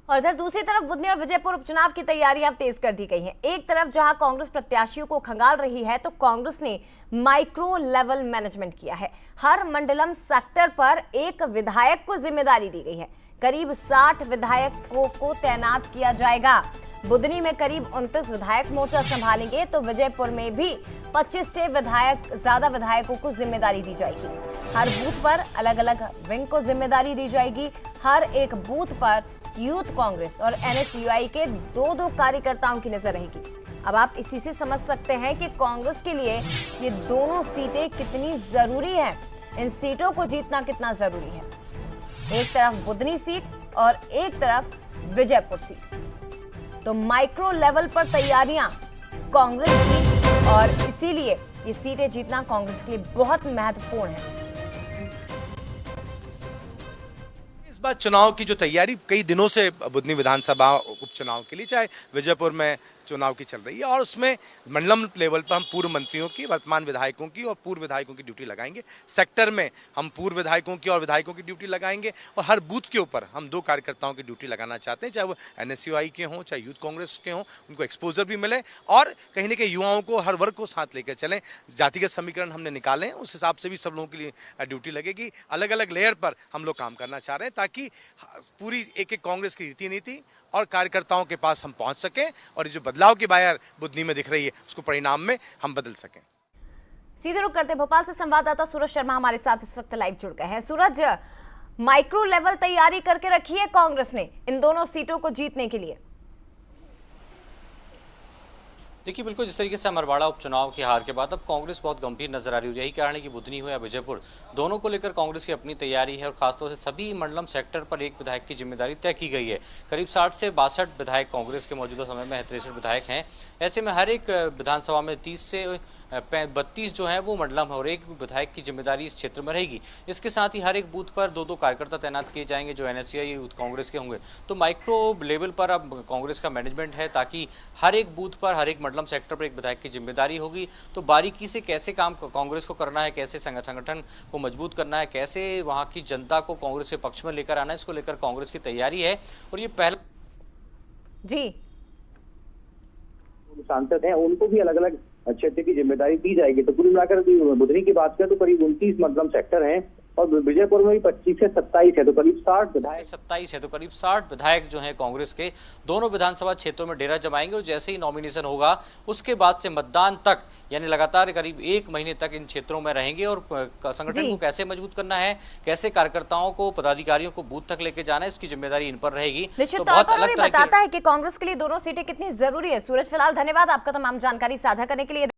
और इधर दूसरी तरफ बुधनी और विजयपुर उपचुनाव की तैयारियां अब तेज कर दी गई हैं। एक तरफ जहां कांग्रेस प्रत्याशियों को खंगाल रही है, तो कांग्रेस ने माइक्रो लेवल मैनेजमेंट किया है। हर मंडलम सेक्टर पर एक विधायक को जिम्मेदारी दी गई है। करीब 60 विधायकों को तैनात किया जाएगा। बुधनी में करीब 29 विधायक मोर्चा संभालेंगे, तो विजयपुर में भी 25 से ज्यादा विधायकों को जिम्मेदारी दी जाएगी। हर बूथ पर अलग अलग विंग को जिम्मेदारी दी जाएगी। हर एक बूथ पर यूथ कांग्रेस और एनएसयूआई के दो कार्यकर्ताओं की नजर रहेगी। अब आप इसी से समझ सकते हैं कि कांग्रेस के लिए ये दोनों सीटें कितनी जरूरी हैं। इन सीटों को जीतना कितना जरूरी है। एक तरफ बुधनी सीट और एक तरफ विजयपुर सीट। तो माइक्रो लेवल पर तैयारियां कांग्रेस की, और इसीलिए ये सीटें जीतना कांग्रेस के लिए बहुत महत्वपूर्ण है। इस बार चुनाव की जो तैयारी कई दिनों से बुधनी विधानसभा उपचुनाव के लिए, चाहे विजयपुर में चुनाव की चल रही है, और उसमें मंडलम लेवल पर हम पूर्व मंत्रियों की, वर्तमान विधायकों की और पूर्व विधायकों की ड्यूटी लगाएंगे। सेक्टर में हम पूर्व विधायकों की और विधायकों की ड्यूटी लगाएंगे, और हर बूथ के ऊपर हम 2 कार्यकर्ताओं की ड्यूटी लगाना चाहते हैं, चाहे वो एनएसयूआई के हों, चाहे यूथ कांग्रेस के हों। उनको एक्सपोजर भी मिले और कहीं ना कहीं युवाओं को, हर वर्ग को साथ लेकर चलें। जातिगत समीकरण हमने निकाले, उस हिसाब से भी सब लोगों के लिए ड्यूटी लगेगी। अलग अलग लेयर पर हम लोग काम करना चाह रहे हैं, ताकि पूरी एक कांग्रेस की रीति नीति और कार्यकर्ताओं के पास हम पहुंच सकें, और जो बदलाव की बाहर बुधनी में दिख रही है, उसको परिणाम में हम बदल सकें। सीधे रुख करते भोपाल से संवाददाता सूरज शर्मा हमारे साथ इस वक्त लाइव जुड़ गए हैं। सूरज, माइक्रो लेवल तैयारी करके रखी है कांग्रेस ने इन दोनों सीटों को जीतने के लिए। देखिए, बिल्कुल जिस तरीके से अमरवाड़ा उपचुनाव की हार के बाद अब कांग्रेस बहुत गंभीर नजर आ रही है। यही कारण है कि बुधनी हो या विजयपुर, दोनों को लेकर कांग्रेस की अपनी तैयारी है, और खासतौर से सभी मंडलम सेक्टर पर एक विधायक की जिम्मेदारी तय की गई है। करीब 60 से 62 विधायक कांग्रेस के मौजूदा समय में 63 विधायक हैं। ऐसे में हर एक विधानसभा में 30 से 32 जो है वो मंडलम है, और एक विधायक की जिम्मेदारी इस क्षेत्र में रहेगी। इसके साथ ही हर एक बूथ पर 2 कार्यकर्ता तैनात किए जाएंगे, जो एनएसयूआई यूथ कांग्रेस के होंगे। तो माइक्रो लेवल पर अब कांग्रेस का मैनेजमेंट है, ताकि हर एक बूथ पर, हर एक मंडलम सेक्टर पर एक विधायक की जिम्मेदारी होगी। तो बारीकी से कैसे काम कांग्रेस को करना है, कैसे संगठन को मजबूत करना है, कैसे वहां की जनता को कांग्रेस के पक्ष में लेकर आना है, इसको लेकर कांग्रेस की तैयारी है। और ये पहला जी सांसद हैं, उनको भी अलग अलग क्षेत्र की जिम्मेदारी दी जाएगी। तो कुल मिलाकर बुधनी की बात करें तो करीब 29 मंडलम सेक्टर हैं, और विजयपुर में भी 25 से 27 है, तो करीब 60 विधायक 27 है, तो करीब 60 विधायक जो हैं कांग्रेस के दोनों विधानसभा क्षेत्रों में डेरा जमाएंगे। और जैसे ही नॉमिनेशन होगा, उसके बाद से मतदान तक, यानी लगातार करीब 1 महीने तक इन क्षेत्रों में रहेंगे। और संगठन को कैसे मजबूत करना है, कैसे कार्यकर्ताओं को, पदाधिकारियों को बूथ तक लेके जाना है, इसकी जिम्मेदारी इन पर रहेगी। निश्चित तौर पर बताता है कि कांग्रेस के लिए दोनों सीटें कितनी जरूरी है। सूरज, फिलहाल धन्यवाद आपका तमाम जानकारी साझा करने के लिए।